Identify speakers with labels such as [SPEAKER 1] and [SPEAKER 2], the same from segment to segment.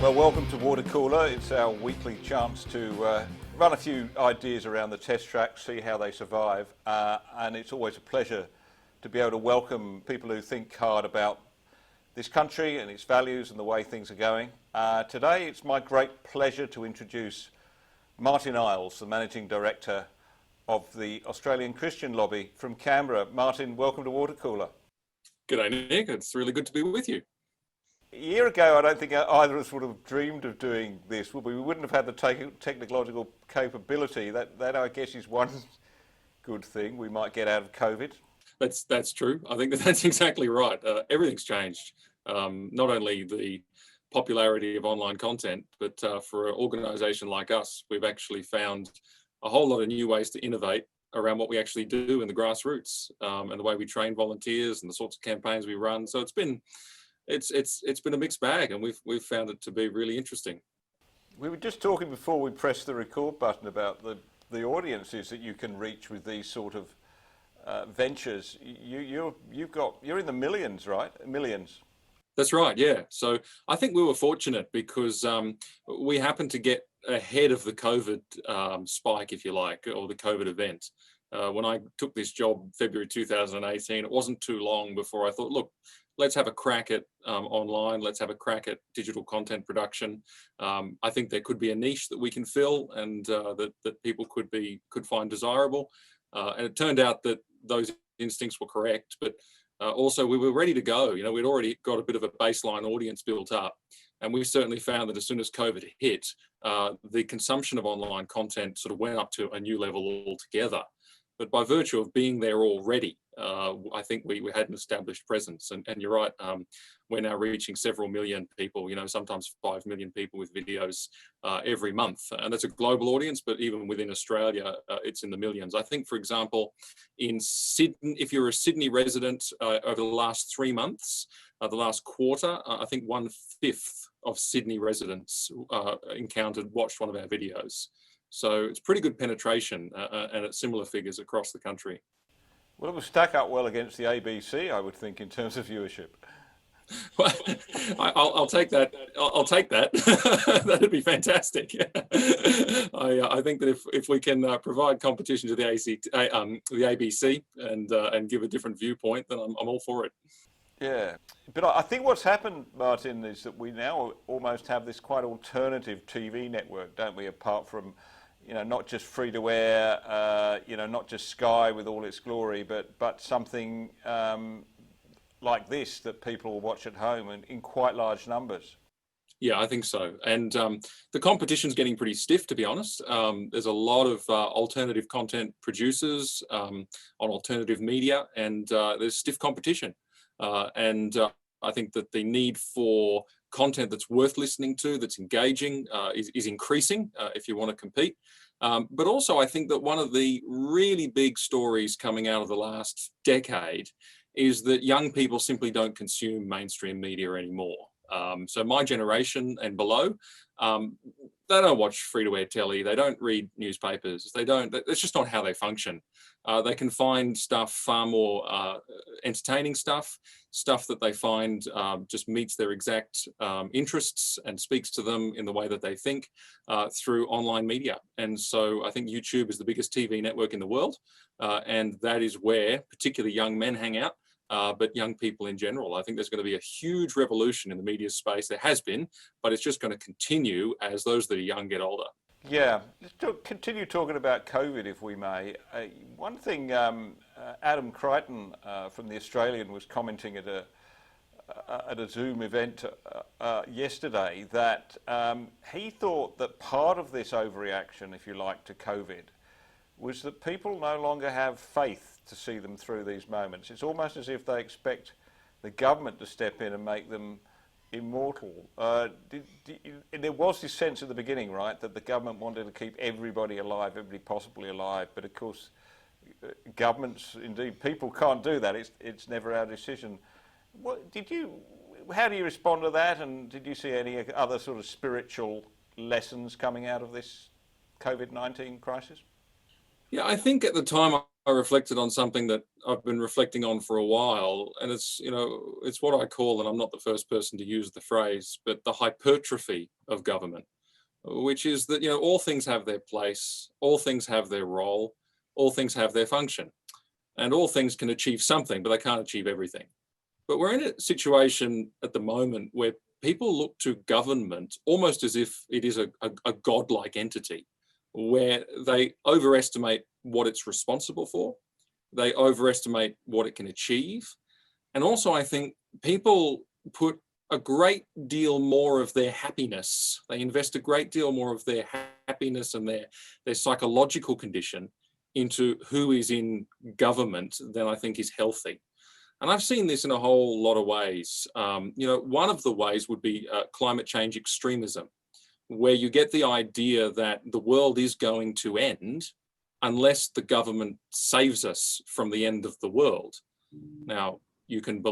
[SPEAKER 1] Well, welcome to Water Cooler. It's our weekly chance to run a few ideas around the test track, see how they survive, and it's always a pleasure to be able to welcome people who think hard about this country and its values and the way things are going. Today, it's my great pleasure to introduce Martyn Iles, the Managing Director of the Australian Christian Lobby from Canberra. Martyn, welcome to Water Cooler.
[SPEAKER 2] G'day, Nick. It's really good to be with you.
[SPEAKER 1] A year ago, I don't think either of us would have dreamed of doing this, would we? We wouldn't have had the technological capability. That I guess, is one good thing we might get out of COVID.
[SPEAKER 2] That's true. I think that's exactly right. Everything's changed. Not only the popularity of online content, but for an organisation like us, we've actually found a whole lot of new ways to innovate around what we actually do in the grassroots, and the way we train volunteers and the sorts of campaigns we run. So it's been a mixed bag, and we've found it to be really interesting.
[SPEAKER 1] We were just talking before we pressed the record button about the audiences that you can reach with these sort of ventures. You're in the millions, right? Millions.
[SPEAKER 2] That's right, yeah. So I think we were fortunate because we happened to get ahead of the COVID spike, if you like, or the COVID event. When I took this job February 2018, it wasn't too long before I thought, look, let's have a crack at online, let's have a crack at digital content production. I think there could be a niche that we can fill and that people could find desirable. And it turned out that those instincts were correct, but also we were ready to go. You know, we'd already got a bit of a baseline audience built up. And we certainly found that as soon as COVID hit, the consumption of online content sort of went up to a new level altogether. But by virtue of being there already, I think we had an established presence. And you're right, we're now reaching several million people, you know, sometimes 5 million people with videos every month. And that's a global audience, but even within Australia, it's in the millions. I think, for example, in Sydney, if you're a Sydney resident over the last 3 months, the last quarter, I think 1/5 of Sydney residents watched one of our videos. So it's pretty good penetration and at similar figures across the country.
[SPEAKER 1] Well, it will stack up well against the ABC, I would think, in terms of viewership.
[SPEAKER 2] Well, I'll take that. I'll take that. That'd be fantastic. I think that if we can provide competition to the ABC and give a different viewpoint, then I'm all for it.
[SPEAKER 1] Yeah, but I think what's happened, Martyn, is that we now almost have this quite alternative TV network, don't we? Apart from, you know, not just free to air, you know, not just Sky with all its glory, but something like this that people will watch at home and in quite large numbers.
[SPEAKER 2] Yeah, I think so. And the competition's getting pretty stiff, to be honest. There's a lot of alternative content producers on alternative media, and there's stiff competition. I think that the need for content that's worth listening to, that's engaging, is increasing if you want to compete. But also, I think that one of the really big stories coming out of the last decade is that young people simply don't consume mainstream media anymore. So my generation and below, they don't watch free-to-air telly. They don't read newspapers. That's just not how they function. They can find stuff far more entertaining stuff that they find just meets their exact interests and speaks to them in the way that they think through online media. And so I think YouTube is the biggest TV network in the world. And that is where particularly young men hang out. But young people in general. I think there's going to be a huge revolution in the media space. There has been, but it's just going to continue as those that are young get older.
[SPEAKER 1] Yeah, let's continue talking about COVID, if we may. One thing, Adam Crichton from The Australian was commenting at a Zoom event yesterday that he thought that part of this overreaction, if you like, to COVID was that people no longer have faith to see them through these moments. It's almost as if they expect the government to step in and make them immortal. There was this sense at the beginning, right, that the government wanted to keep everybody alive, everybody possibly alive, but of course governments, indeed people, can't do that. It's never our decision. How do you respond to that, and did you see any other sort of spiritual lessons coming out of this COVID-19 crisis?
[SPEAKER 2] Yeah, I think at the time I reflected on something that I've been reflecting on for a while, and it's, it's what I call, and I'm not the first person to use the phrase, but the hypertrophy of government, which is that, all things have their place, all things have their role, all things have their function, and all things can achieve something, but they can't achieve everything. But we're in a situation at the moment where people look to government almost as if it is a godlike entity, where they overestimate what it's responsible for, they overestimate what it can achieve. And also, I think people put a great deal more of their happiness, they invest a great deal more of their happiness and their psychological condition into who is in government than I think is healthy. And I've seen this in a whole lot of ways. One of the ways would be climate change extremism, where you get the idea that the world is going to end unless the government saves us from the end of the world. Now, you can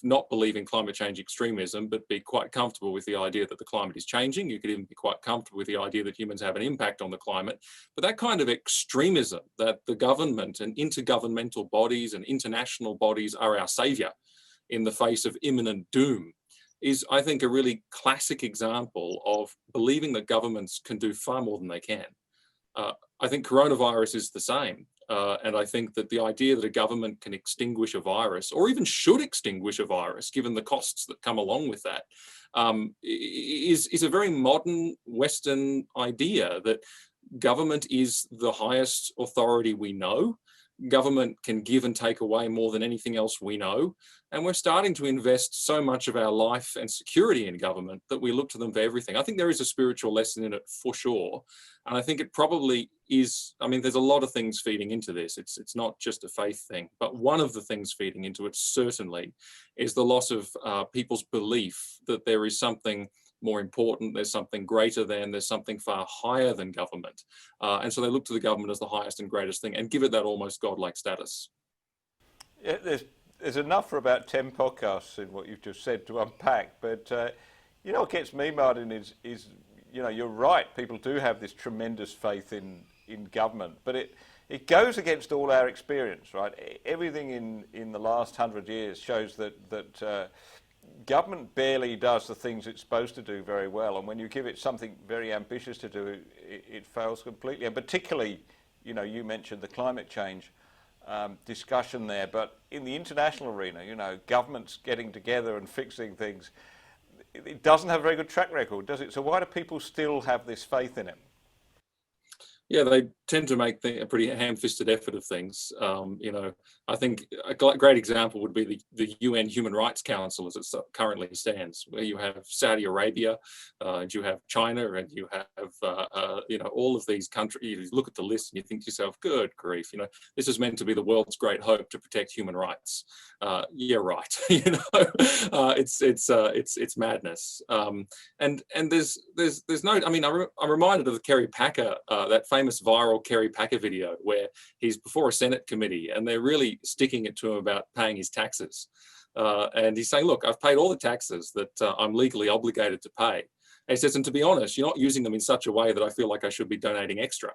[SPEAKER 2] not believe in climate change extremism, but be quite comfortable with the idea that the climate is changing. You could even be quite comfortable with the idea that humans have an impact on the climate. But that kind of extremism, that the government and intergovernmental bodies and international bodies are our savior in the face of imminent doom, is, I think, a really classic example of believing that governments can do far more than they can. I think coronavirus is the same. And I think that the idea that a government can extinguish a virus, or even should extinguish a virus, given the costs that come along with that, is a very modern Western idea that government is the highest authority we know. Government can give and take away more than anything else we know. And we're starting to invest so much of our life and security in government that we look to them for everything. I think there is a spiritual lesson in it for sure. And I think it probably is, there's a lot of things feeding into this. It's not just a faith thing, but one of the things feeding into it certainly is the loss of people's belief that there is something more important, there's something greater than, there's something far higher than government. And so they look to the government as the highest and greatest thing and give it that almost godlike status.
[SPEAKER 1] Yeah, there's enough for about 10 podcasts in what you've just said to unpack. But, what gets me, Martyn, is you're right. People do have this tremendous faith in government, but it goes against all our experience, right? Everything in the last 100 years shows that government barely does the things it's supposed to do very well, and when you give it something very ambitious to do, it fails completely. And particularly, you mentioned the climate change discussion there, but in the international arena, governments getting together and fixing things, it doesn't have a very good track record, does it? So why do people still have this faith in it?
[SPEAKER 2] Yeah, they tend to make a pretty ham-fisted effort of things. I think a great example would be the UN Human Rights Council as it currently stands, where you have Saudi Arabia, and you have China, and you have all of these countries. You look at the list and you think to yourself, "Good grief! This is meant to be the world's great hope to protect human rights." Yeah, right. It's madness. And there's no. I'm reminded of the Kerry Packer, that famous viral Kerry Packer video where he's before a Senate committee and they're really sticking it to him about paying his taxes. And he's saying, "Look, I've paid all the taxes that I'm legally obligated to pay." And he says, "And to be honest, you're not using them in such a way that I feel like I should be donating extra."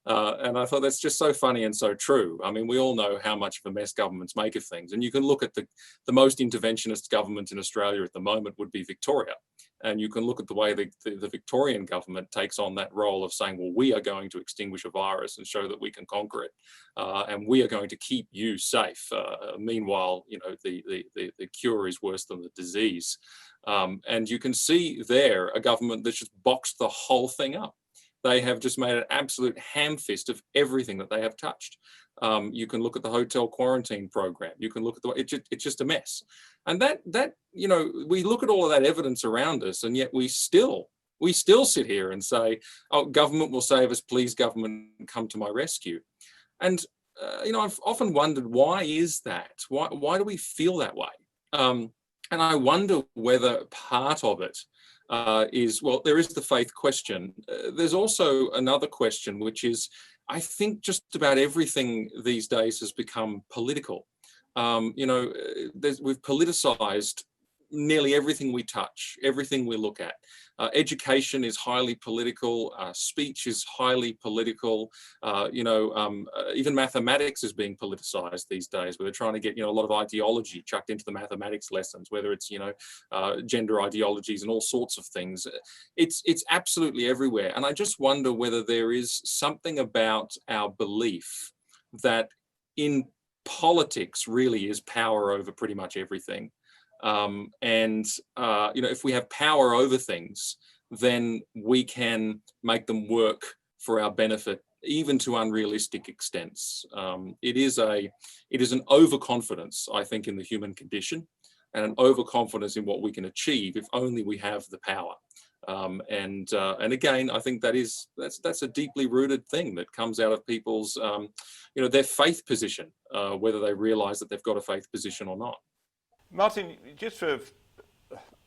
[SPEAKER 2] And I thought that's just so funny and so true. We all know how much of a mess governments make of things. And you can look at the most interventionist government in Australia at the moment would be Victoria. And you can look at the way the Victorian government takes on that role of saying, well, we are going to extinguish a virus and show that we can conquer it. And we are going to keep you safe. Meanwhile, the cure is worse than the disease. And you can see there a government that's just boxed the whole thing up. They have just made an absolute ham-fist of everything that they have touched. You can look at the hotel quarantine program. You can look at it's just a mess. And that we look at all of that evidence around us, and yet we still sit here and say, "Oh, government will save us. Please, government, come to my rescue." And I've often wondered, why is that? Why do we feel that way? And I wonder whether part of it is, well, there is the faith question. There's also another question, which is, I think just about everything these days has become political. We've politicized nearly everything we touch, everything we look at. Education is highly political. Speech is highly political. Even mathematics is being politicized these days, where they're trying to get, a lot of ideology chucked into the mathematics lessons, whether it's, gender ideologies and all sorts of things. It's absolutely everywhere. And I just wonder whether there is something about our belief that in politics really is power over pretty much everything. If we have power over things, then we can make them work for our benefit, even to unrealistic extents. It is an overconfidence, I think, in the human condition, and an overconfidence in what we can achieve if only we have the power. And again, I think that's a deeply rooted thing that comes out of people's, their faith position, whether they realize that they've got a faith position or not.
[SPEAKER 1] Martyn, just for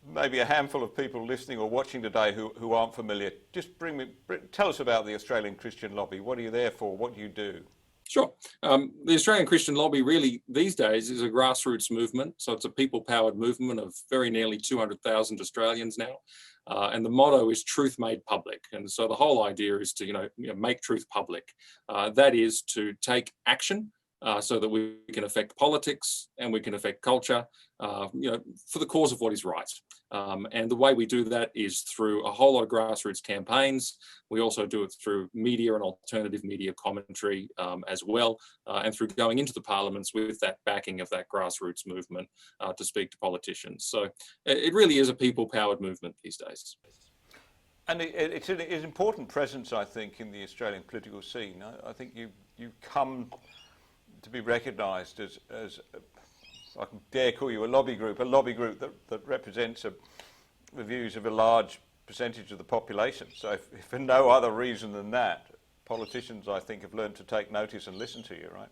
[SPEAKER 1] maybe a handful of people listening or watching today who aren't familiar, just tell us about the Australian Christian Lobby. What are you there for? What do you do?
[SPEAKER 2] Sure. The Australian Christian Lobby really these days is a grassroots movement. So it's a people-powered movement of very nearly 200,000 Australians now. And the motto is truth made public. And so the whole idea is to, make truth public. That is to take action so that we can affect politics and we can affect culture, for the cause of what is right. And the way we do that is through a whole lot of grassroots campaigns. We also do it through media and alternative media commentary as well, and through going into the parliaments with that backing of that grassroots movement to speak to politicians. So it really is a people-powered movement these days.
[SPEAKER 1] And it's an important presence, I think, in the Australian political scene. I think you come to be recognised as I can dare call you a lobby group that represents the views of a large percentage of the population. So if for no other reason than that, politicians, I think, have learned to take notice and listen to you, right?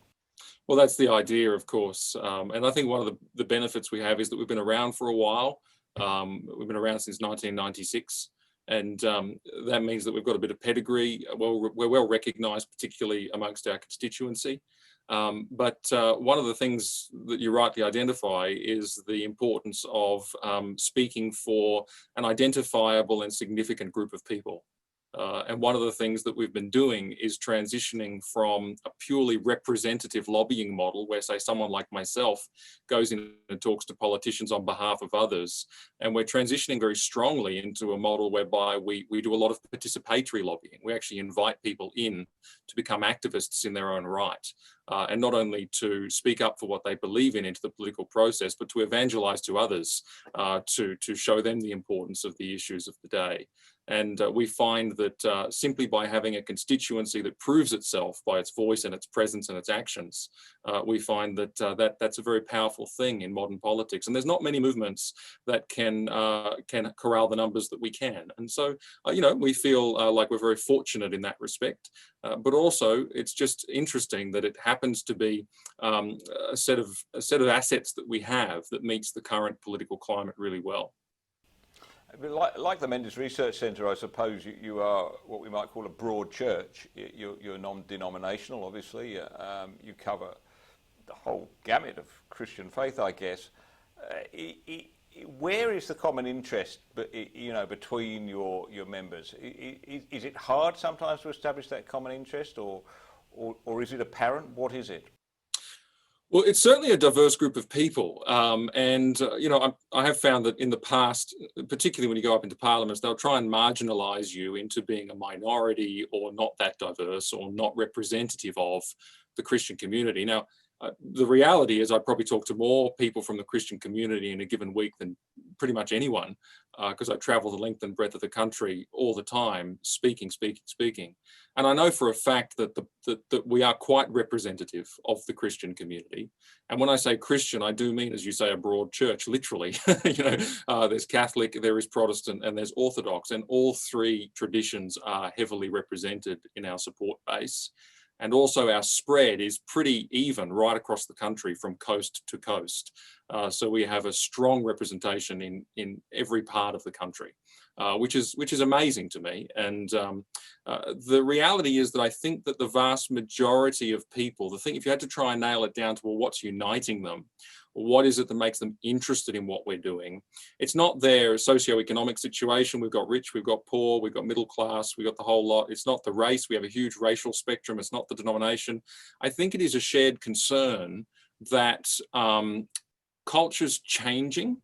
[SPEAKER 2] Well, that's the idea, of course. And I think one of the benefits we have is that we've been around for a while. We've been around since 1996. And that means that we've got a bit of pedigree. We're well recognised, particularly amongst our constituency. But one of the things that you rightly identify is the importance of speaking for an identifiable and significant group of people. And one of the things that we've been doing is transitioning from a purely representative lobbying model where, say, someone like myself goes in and talks to politicians on behalf of others. And we're transitioning very strongly into a model whereby we do a lot of participatory lobbying. We actually invite people in to become activists in their own right. And not only to speak up for what they believe in into the political process, but to evangelize to others, to show them the importance of the issues of the day. And we find that simply by having a constituency that proves itself by its voice and its presence and its actions, we find that that's a very powerful thing in modern politics. And there's not many movements that can corral the numbers that we can. And so, we feel like we're very fortunate in that respect. But also, it's just interesting that it happens to be a set of assets that we have that meets the current political climate really well.
[SPEAKER 1] Like the Mendes Research Centre, I suppose you are what we might call a broad church. You're non-denominational, obviously. You cover the whole gamut of Christian faith, I guess. Where is the common interest, between your members? Is it hard sometimes to establish that common interest, or is it apparent? What is it?
[SPEAKER 2] Well, it's certainly a diverse group of people. I have found that in the past, particularly when you go up into parliaments, they'll try and marginalise you into being a minority or not that diverse or not representative of the Christian community. Now, the reality is I probably talk to more people from the Christian community in a given week than pretty much anyone, because I travel the length and breadth of the country all the time, speaking. And I know for a fact that that we are quite representative of the Christian community. And when I say Christian, I do mean, as you say, a broad church, literally. There's Catholic, there is Protestant, and there's Orthodox, and all three traditions are heavily represented in our support base. And also our spread is pretty even right across the country from coast to coast. So we have a strong representation in every part of the country, which is amazing to me. And the reality is that I think that the vast majority of people, if you had to try and nail it down to, well, what's uniting them? What is it that makes them interested in what we're doing? It's not their socioeconomic situation. We've got rich, we've got poor, we've got middle class, we've got the whole lot. It's not the race. We have a huge racial spectrum. It's not the denomination. I think it is a shared concern that culture's changing.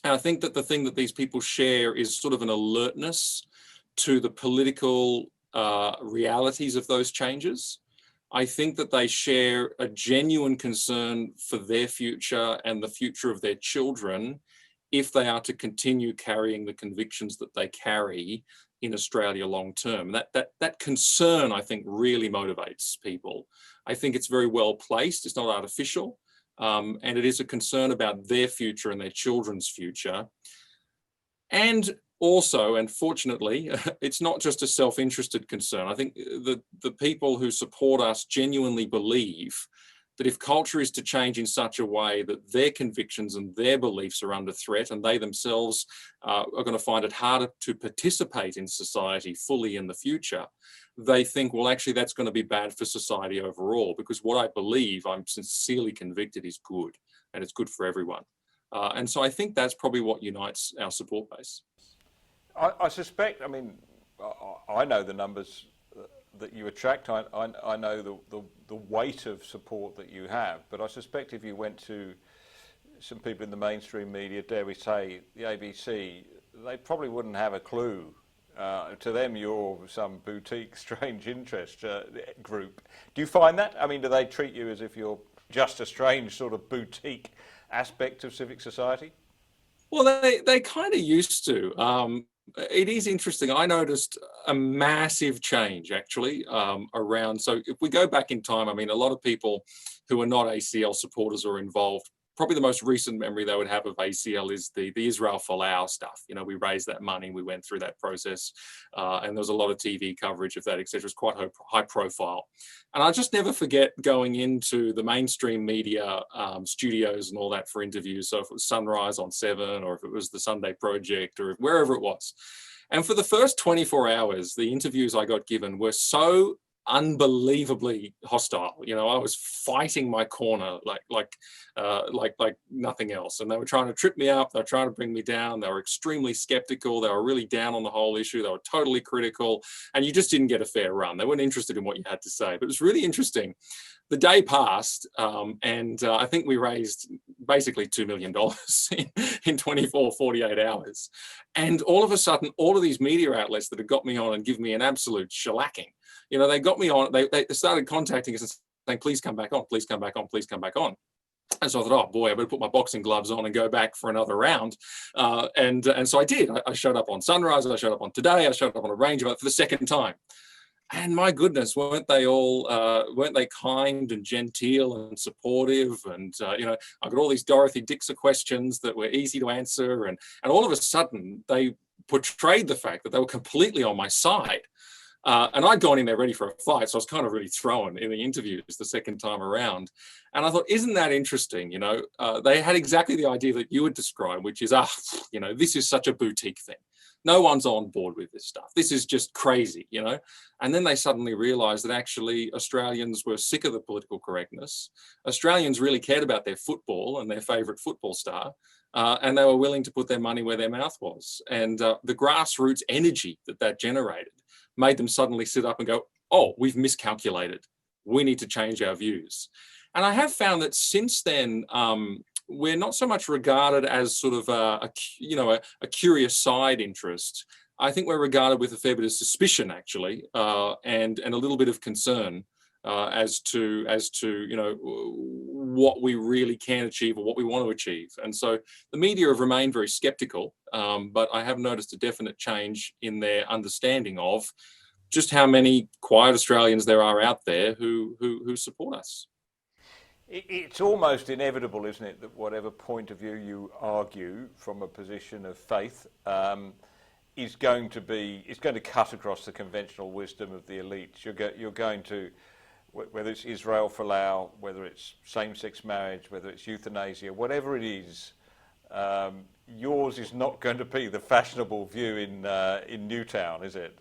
[SPEAKER 2] And I think that the thing that these people share is sort of an alertness to the political realities of those changes. I think that they share a genuine concern for their future and the future of their children if they are to continue carrying the convictions that they carry in Australia long term. That concern, I think, really motivates people. I think it's very well placed. It's not artificial. And it is a concern about their future and their children's future. And also, and fortunately, it's not just a self-interested concern. I think the people who support us genuinely believe that if culture is to change in such a way that their convictions and their beliefs are under threat and they themselves are going to find it harder to participate in society fully in the future, they think, well, actually, that's going to be bad for society overall, because what I believe, I'm sincerely convicted, is good, and it's good for everyone. And so I think that's probably what unites our support base.
[SPEAKER 1] I suspect, I mean, I know the numbers that you attract. I know the weight of support that you have, but I suspect if you went to some people in the mainstream media, dare we say the ABC, they probably wouldn't have a clue. To them, you're some boutique strange interest group. Do you find that? I mean, do they treat you as if you're just a strange sort of boutique aspect of civic society?
[SPEAKER 2] Well, they kind of used to. It is interesting. I noticed a massive change actually around. So if we go back in time, I mean, a lot of people who are not ACL supporters or involved, probably the most recent memory they would have of ACL is the Israel Folau stuff. You know, we raised that money, we went through that process, and there was a lot of TV coverage of that, etc. It's quite high profile. And I'll just never forget going into the mainstream media studios and all that for interviews. So if it was Sunrise on 7, or if it was the Sunday Project, or wherever it was. And for the first 24 hours, the interviews I got given were so unbelievably hostile. You know, I was fighting my corner like nothing else. And they were trying to trip me up. They were trying to bring me down. They were extremely skeptical. They were really down on the whole issue. They were totally critical. And you just didn't get a fair run. They weren't interested in what you had to say. But it was really interesting. The day passed, and I think we raised basically $2 million in 24, 48 hours. And all of a sudden, all of these media outlets that had got me on and given me an absolute shellacking, you know, they got me on, they started contacting us and saying, please come back on, please come back on, please come back on. And so I thought, oh boy, I better put my boxing gloves on and go back for another round. And so I did. I showed up on Sunrise, I showed up on Today, I showed up on a range of it for the second time. And my goodness, weren't they kind and genteel and supportive? And, you know, I got all these Dorothy Dixer questions that were easy to answer. And all of a sudden, they portrayed the fact that they were completely on my side. And I'd gone in there ready for a fight, so I was kind of really thrown in the interviews the second time around. And I thought, isn't that interesting? You know, they had exactly the idea that you would describe, which is, you know, this is such a boutique thing. No one's on board with this stuff. This is just crazy, you know. And then they suddenly realised that actually Australians were sick of the political correctness. Australians really cared about their football and their favourite football star. And they were willing to put their money where their mouth was. And the grassroots energy that generated made them suddenly sit up and go, oh, we've miscalculated. We need to change our views. And I have found that since then, we're not so much regarded as sort of a curious side interest. I think we're regarded with a fair bit of suspicion, actually, and a little bit of concern as to you know what we really can achieve or what we want to achieve. And so the media have remained very skeptical, but I have noticed a definite change in their understanding of just how many quiet Australians there are out there who support us.
[SPEAKER 1] It's almost inevitable, isn't it, that whatever point of view you argue from a position of faith is going to cut across the conventional wisdom of the elites. You're going to, whether it's Israel Folau, whether it's same-sex marriage, whether it's euthanasia, whatever it is, yours is not going to be the fashionable view in Newtown, is it?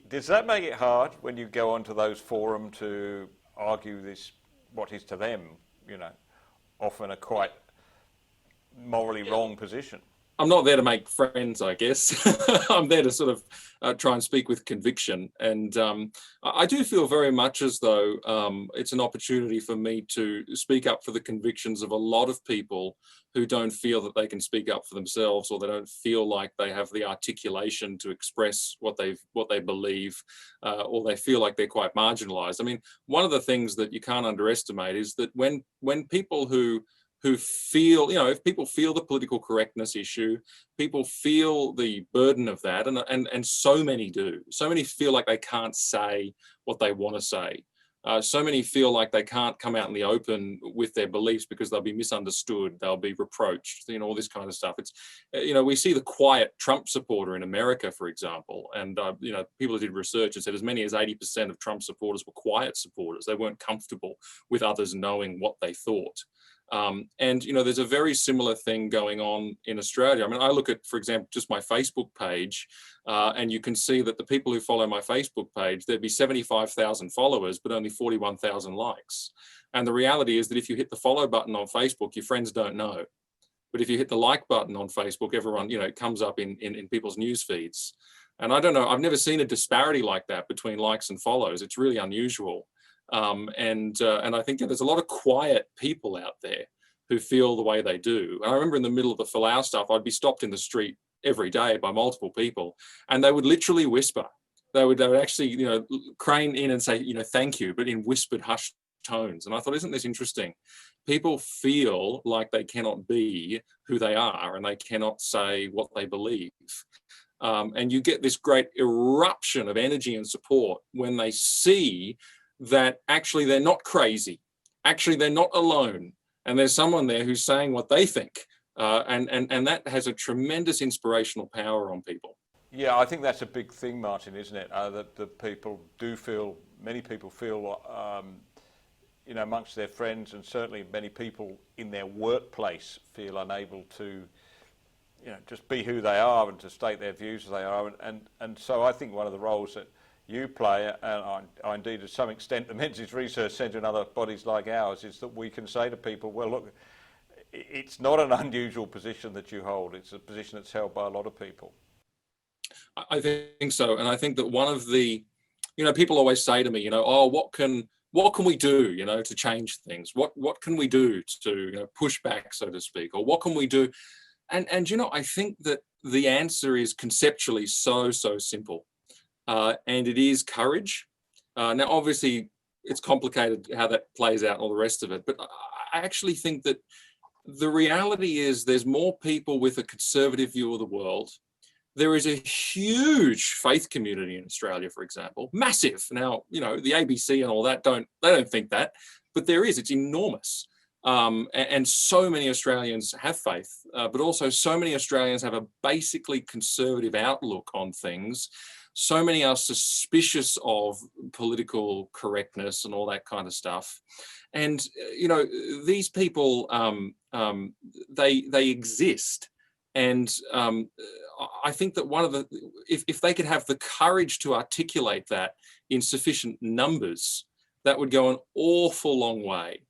[SPEAKER 1] Does that make it hard when you go onto those forums to argue this, what is to them, you know, often a quite morally wrong position.
[SPEAKER 2] I'm not there to make friends, I guess. I'm there to sort of try and speak with conviction. And I do feel very much as though it's an opportunity for me to speak up for the convictions of a lot of people who don't feel that they can speak up for themselves, or they don't feel like they have the articulation to express what they believe, or they feel like they're quite marginalized. I mean, one of the things that you can't underestimate is that when people who feel, if people feel the political correctness issue, people feel the burden of that, and so many do. So many feel like they can't say what they want to say. So many feel like they can't come out in the open with their beliefs because they'll be misunderstood, they'll be reproached, all this kind of stuff. It's, we see the quiet Trump supporter in America, for example, and, people who did research and said as many as 80% of Trump supporters were quiet supporters. They weren't comfortable with others knowing what they thought. And there's a very similar thing going on in Australia. I mean, I look at, for example, just my Facebook page, and you can see that the people who follow my Facebook page, there'd be 75,000 followers, but only 41,000 likes. And the reality is that if you hit the follow button on Facebook, your friends don't know. But if you hit the like button on Facebook, everyone, it comes up in people's news feeds. And I don't know, I've never seen a disparity like that between likes and follows. It's really unusual. And I think there's a lot of quiet people out there who feel the way they do. And I remember in the middle of the Falau stuff, I'd be stopped in the street every day by multiple people, and they would literally whisper. They would actually, crane in and say, thank you, but in whispered, hushed tones. And I thought, isn't this interesting? People feel like they cannot be who they are, and they cannot say what they believe. And you get this great eruption of energy and support when they see that actually they're not crazy, actually they're not alone, and there's someone there who's saying what they think, and that has a tremendous inspirational power on people.
[SPEAKER 1] Yeah, I think that's a big thing, Martyn, isn't it? That many people feel, amongst their friends, and certainly many people in their workplace feel unable to, just be who they are and to state their views as they are, and so I think one of the roles that you play, and indeed to some extent the Menzies Research Centre and other bodies like ours, is that we can say to people, well, look, it's not an unusual position that you hold. It's a position that's held by a lot of people.
[SPEAKER 2] I think so. And I think that one of the, people always say to me, oh, what can we do, to change things? What can we do to, push back, so to speak? Or what can we do? And I think that the answer is conceptually so simple. And it is courage. Now, obviously, it's complicated how that plays out and all the rest of it. But I actually think that the reality is there's more people with a conservative view of the world. There is a huge faith community in Australia, for example, massive. Now, the ABC and all that they don't think that, but there is. It's enormous. And so many Australians have faith, but also so many Australians have a basically conservative outlook on things. So many are suspicious of political correctness and all that kind of stuff. And, these people, they exist. And I think that if they could have the courage to articulate that in sufficient numbers, that would go an awful long way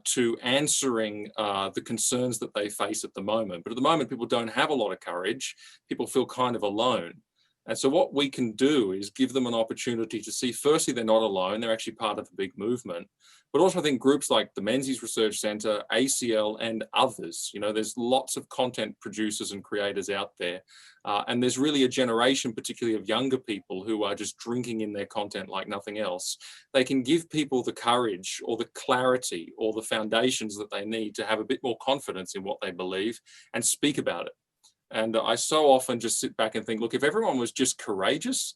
[SPEAKER 2] to answering the concerns that they face at the moment. But at the moment, people don't have a lot of courage. People feel kind of alone. And so what we can do is give them an opportunity to see, firstly, they're not alone. They're actually part of a big movement. But also I think groups like the Menzies Research Centre, ACL, and others, there's lots of content producers and creators out there. And there's really a generation, particularly of younger people, who are just drinking in their content like nothing else. They can give people the courage or the clarity or the foundations that they need to have a bit more confidence in what they believe and speak about it. And I so often just sit back and think, look, if everyone was just courageous,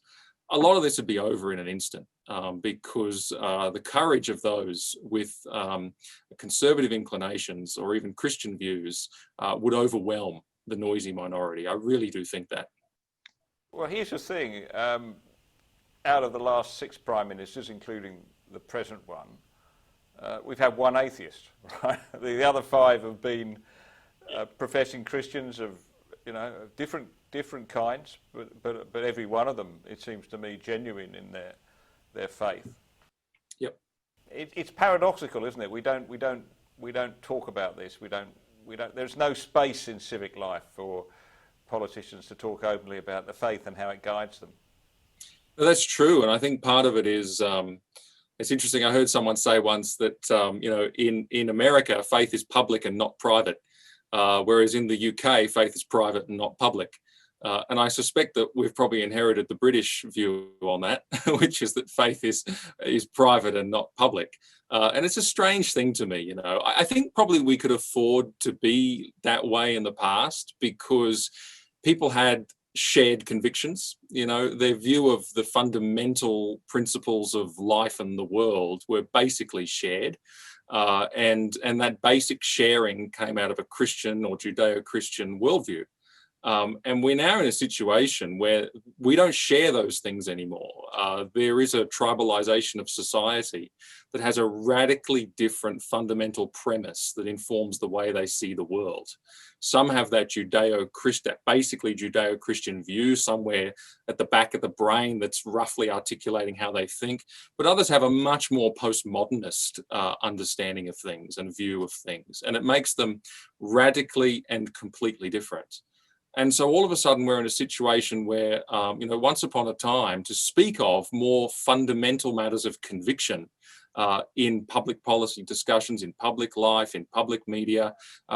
[SPEAKER 2] a lot of this would be over in an instant, because the courage of those with conservative inclinations or even Christian views would overwhelm the noisy minority. I really do think that.
[SPEAKER 1] Well, here's the thing. Out of the last 6 prime ministers, including the present one, we've had one atheist, right? The other 5 have been professing Christians of different kinds, but every one of them, it seems to me, genuine in their faith.
[SPEAKER 2] Yep.
[SPEAKER 1] It's paradoxical, isn't it? We don't we don't talk about this. We don't. There's no space in civic life for politicians to talk openly about the faith and how it guides them.
[SPEAKER 2] Well, that's true, and I think part of it is it's interesting. I heard someone say once that in America, faith is public and not private, whereas in the UK, faith is private and not public. And I suspect that we've probably inherited the British view on that, which is that faith is private and not public. And it's a strange thing to me, I think probably we could afford to be that way in the past because people had shared convictions, their view of the fundamental principles of life and the world were basically shared. And that basic sharing came out of a Christian or Judeo-Christian worldview. And we're now in a situation where we don't share those things anymore. There is a tribalization of society that has a radically different fundamental premise that informs the way they see the world. Some have that basically Judeo-Christian view somewhere at the back of the brain that's roughly articulating how they think, but others have a much more postmodernist understanding of things and view of things, and it makes them radically and completely different. And so all of a sudden we're in a situation where, once upon a time, to speak of more fundamental matters of conviction in public policy discussions, in public life, in public media,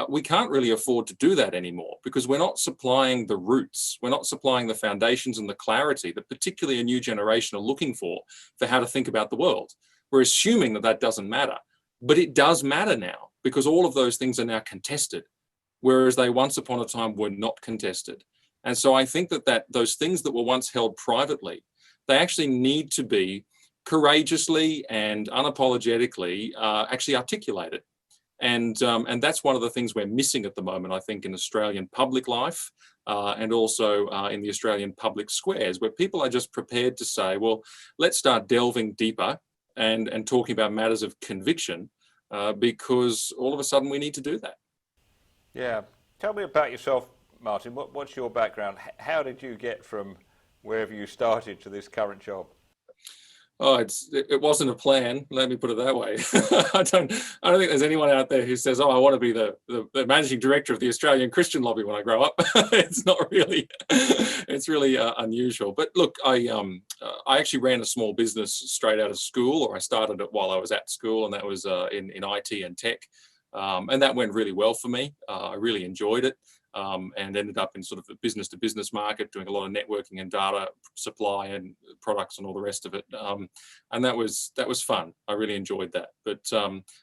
[SPEAKER 2] we can't really afford to do that anymore because we're not supplying the roots, we're not supplying the foundations and the clarity that particularly a new generation are looking for how to think about the world. We're assuming that that doesn't matter, but it does matter now because all of those things are now contested, whereas they once upon a time were not contested. And so I think that those things that were once held privately, they actually need to be courageously and unapologetically actually articulated. And that's one of the things we're missing at the moment, I think, in Australian public life and also in the Australian public squares, where people are just prepared to say, well, let's start delving deeper and talking about matters of conviction because all of a sudden we need to do that.
[SPEAKER 1] Yeah. Tell me about yourself, Martyn. What's your background? How did you get from wherever you started to this current job?
[SPEAKER 2] Oh, it wasn't a plan. Let me put it that way. I don't think there's anyone out there who says, "Oh, I want to be the managing director of the Australian Christian lobby when I grow up." It's not really. It's really unusual. But look, I actually ran a small business straight out of school, or I started it while I was at school, and that was in IT and tech. And that went really well for me. I really enjoyed it and ended up in sort of a business to business market, doing a lot of networking and data supply and products and all the rest of it. And that was fun. I really enjoyed that. But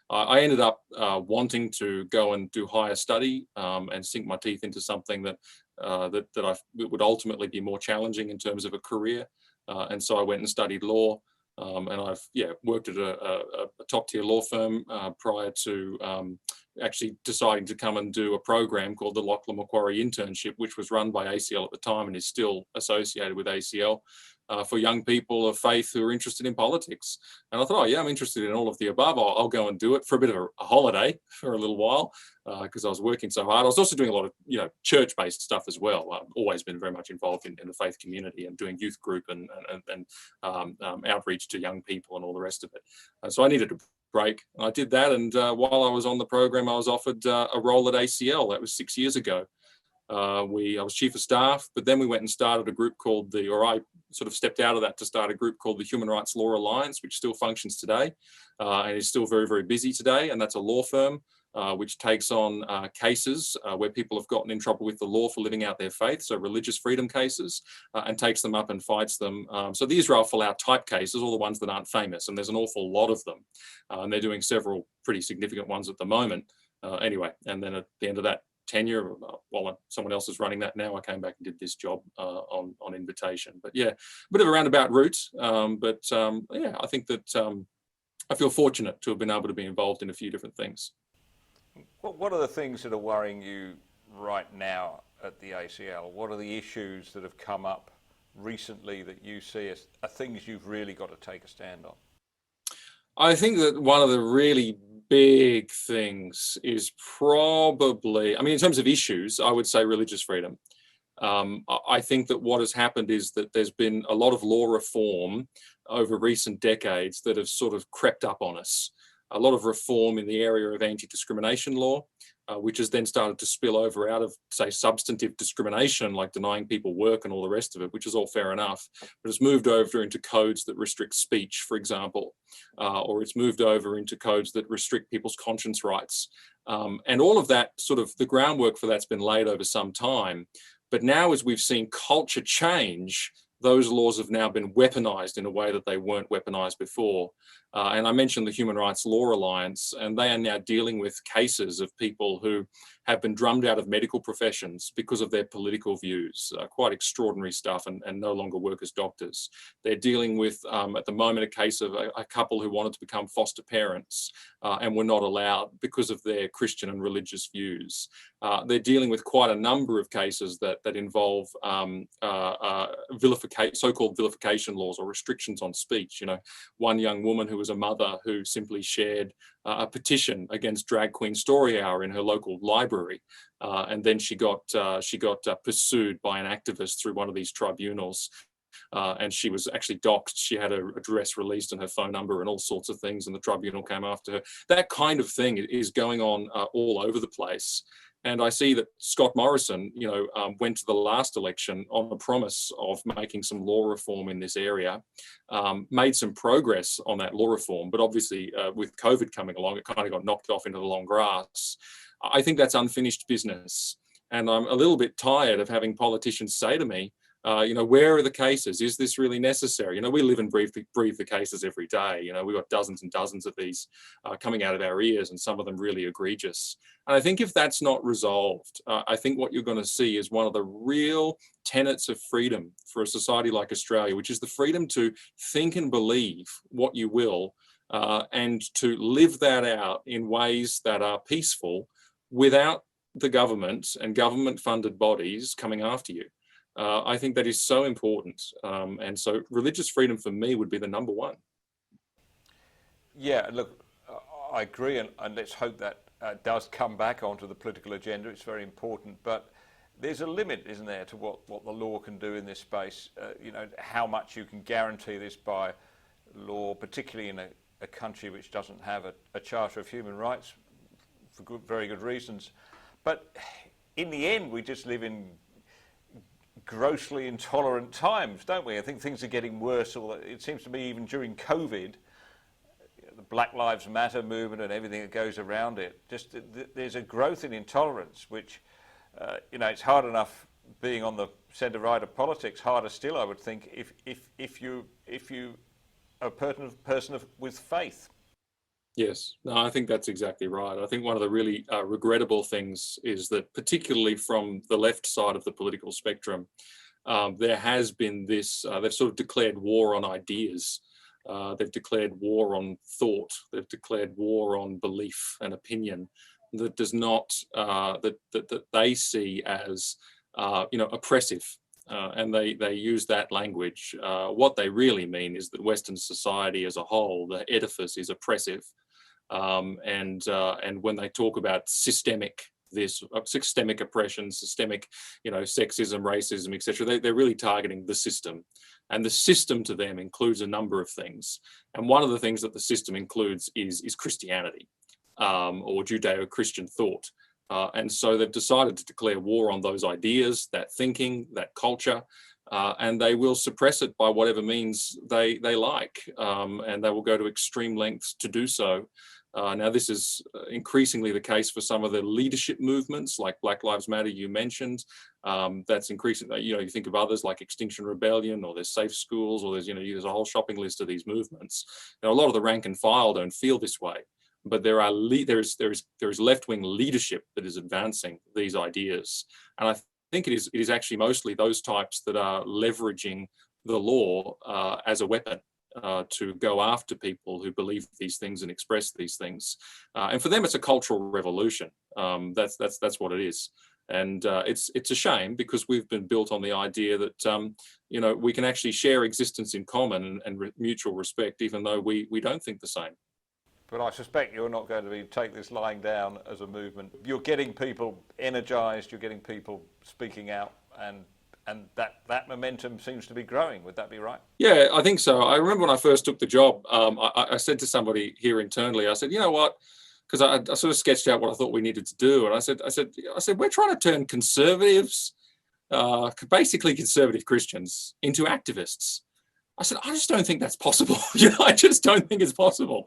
[SPEAKER 2] I ended up wanting to go and do higher study and sink my teeth into something that would ultimately be more challenging in terms of a career. And so I went and studied law. And I've worked at a top tier law firm prior to actually deciding to come and do a program called the Lachlan Macquarie Internship, which was run by ACL at the time and is still associated with ACL for young people of faith who are interested in politics. And I thought, I'm interested in all of the above. I'll go and do it for a bit of a holiday for a little while because I was working so hard. I was also doing a lot of church-based stuff as well. I've always been very much involved in the faith community and doing youth group and outreach to young people and all the rest of it. So I needed a break. I did that, and while I was on the program, I was offered a role at ACL. That was 6 years ago. I was chief of staff, but then we went and started a group called I sort of stepped out of that to start a group called the Human Rights Law Alliance, which still functions today and is still very, very busy today. And that's a law firm which takes on cases where people have gotten in trouble with the law for living out their faith, so religious freedom cases, and takes them up and fights them. So the Israel Folau type cases, all the ones that aren't famous, and there's an awful lot of them. And they're doing several pretty significant ones at the moment. Anyway, and then at the end of that tenure, while someone else is running that now, I came back and did this job on invitation. But yeah, a bit of a roundabout route. I think that I feel fortunate to have been able to be involved in a few different things.
[SPEAKER 1] What are the things that are worrying you right now at the ACL? What are the issues that have come up recently that you see as are things you've really got to take a stand on?
[SPEAKER 2] I think that one of the really big things is probably, in terms of issues, I would say religious freedom. I think that what has happened is that there's been a lot of law reform over recent decades that have sort of crept up on us. a lot of reform in the area of anti-discrimination law, which has then started to spill over out of, say, substantive discrimination, like denying people work and all the rest of it, which is all fair enough. But it's moved over into codes that restrict speech, for example, or it's moved over into codes that restrict people's conscience rights. And all of that, sort of the groundwork for that's been laid over some time. But now, as we've seen culture change, those laws have now been weaponized in a way that they weren't weaponized before. And I mentioned the Human Rights Law Alliance, and they are now dealing with cases of people who have been drummed out of medical professions because of their political views, quite extraordinary stuff, and no longer work as doctors. They're dealing with, at the moment, a case of a couple who wanted to become foster parents and were not allowed because of their Christian and religious views. They're dealing with quite a number of cases that involve so-called vilification laws or restrictions on speech. You know, one young woman who was a mother who simply shared a petition against Drag Queen Story Hour in her local library, and then she got pursued by an activist through one of these tribunals. And she was actually doxxed. She had her address released and her phone number and all sorts of things, and the tribunal came after her. That kind of thing is going on all over the place. And I see that Scott Morrison, went to the last election on the promise of making some law reform in this area, made some progress on that law reform, but obviously with COVID coming along, it kind of got knocked off into the long grass. I think that's unfinished business. And I'm a little bit tired of having politicians say to me, where are the cases? Is this really necessary? We live and breathe the cases every day. We've got dozens and dozens of these coming out of our ears, and some of them really egregious. And I think if that's not resolved, I think what you're going to see is one of the real tenets of freedom for a society like Australia, which is the freedom to think and believe what you will, and to live that out in ways that are peaceful without the government and government-funded bodies coming after you. I think that is so important. And so religious freedom for me would be the number one.
[SPEAKER 1] Yeah, look, I agree, and let's hope that does come back onto the political agenda. It's very important, but there's a limit, isn't there, to what the law can do in this space. How much you can guarantee this by law, particularly in a country which doesn't have a Charter of Human Rights for very good reasons. But in the end, we just live in grossly intolerant times, don't we? I think things are getting worse. It seems to me even during COVID, the Black Lives Matter movement and everything that goes around it, just there's a growth in intolerance, which, it's hard enough being on the centre right of politics. Harder still, I would think, if you are a person with faith.
[SPEAKER 2] Yes, no, I think that's exactly right. I think one of the really regrettable things is that, particularly from the left side of the political spectrum, there has been this, they've sort of declared war on ideas. They've declared war on thought. They've declared war on belief and opinion that does not, that they see as, oppressive. And they use that language. What they really mean is that Western society as a whole, the edifice, is oppressive. And when they talk about systemic oppression, systemic, sexism, racism, etc., they're really targeting the system. And the system to them includes a number of things. And one of the things that the system includes is Christianity, or Judeo-Christian thought. And so they've decided to declare war on those ideas, that thinking, that culture, and they will suppress it by whatever means they like, and they will go to extreme lengths to do so. Now, this is increasingly the case for some of the leadership movements, like Black Lives Matter you mentioned. That's increasing. You think of others like Extinction Rebellion, or there's Safe Schools, or there's a whole shopping list of these movements. Now, a lot of the rank and file don't feel this way, but there is left-wing leadership that is advancing these ideas, and I think it is actually mostly those types that are leveraging the law as a weapon to go after people who believe these things and express these things. And for them, it's a cultural revolution. That's what it is. And it's a shame, because we've been built on the idea that we can actually share existence in common and mutual respect, even though we don't think the same.
[SPEAKER 1] But I suspect you're not going to take this lying down as a movement. You're getting people energised, you're getting people speaking out, and that momentum seems to be growing. Would that be right?
[SPEAKER 2] Yeah, I think so. I remember when I first took the job, I said to somebody here internally, I said, you know what? Because I sort of sketched out what I thought we needed to do, and I said, we're trying to turn conservatives, basically conservative Christians, into activists. I said, I just don't think that's possible. I just don't think it's possible.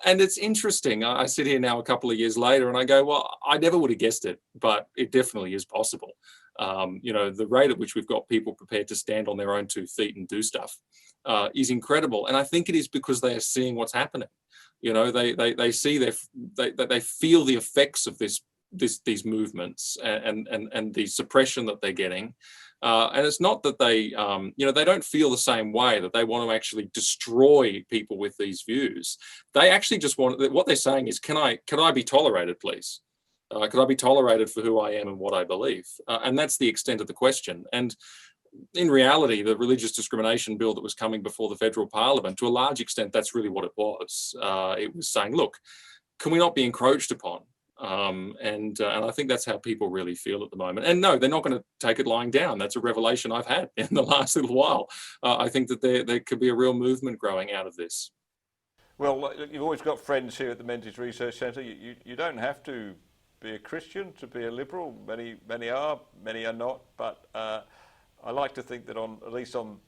[SPEAKER 2] And it's interesting. I sit here now a couple of years later and I go, well, I never would have guessed it, but it definitely is possible. The rate at which we've got people prepared to stand on their own 2 feet and do stuff is incredible. And I think it is because they are seeing what's happening. They see they feel the effects of these movements and the suppression that they're getting. And it's not that they don't feel the same way, that they want to actually destroy people with these views. They actually just want, what they're saying is, can I be tolerated, please? Could I be tolerated for who I am and what I believe? And that's the extent of the question. And in reality, the religious discrimination bill that was coming before the federal parliament, to a large extent, that's really what it was. It was saying, look, can we not be encroached upon? And I think that's how people really feel at the moment. And no, they're not going to take it lying down. That's a revelation I've had in the last little while. I think that there could be a real movement growing out of this.
[SPEAKER 1] Well, you've always got friends here at the Menzies Research Centre. You don't have to be a Christian to be a liberal. Many are, many are not. But I like to think that at least on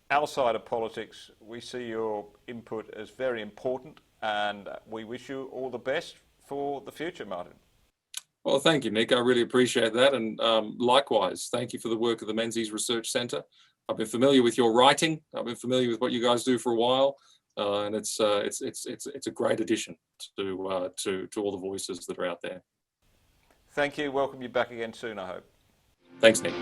[SPEAKER 1] our side of politics, we see your input as very important, and we wish you all the best for the future, Martyn.
[SPEAKER 2] Well, thank you, Nick. I really appreciate that. And likewise, thank you for the work of the Menzies Research Centre. I've been familiar with your writing. I've been familiar with what you guys do for a while. And it's a great addition to all the voices that are out there.
[SPEAKER 1] Thank you. Welcome you back again soon, I hope.
[SPEAKER 2] Thanks, Nick.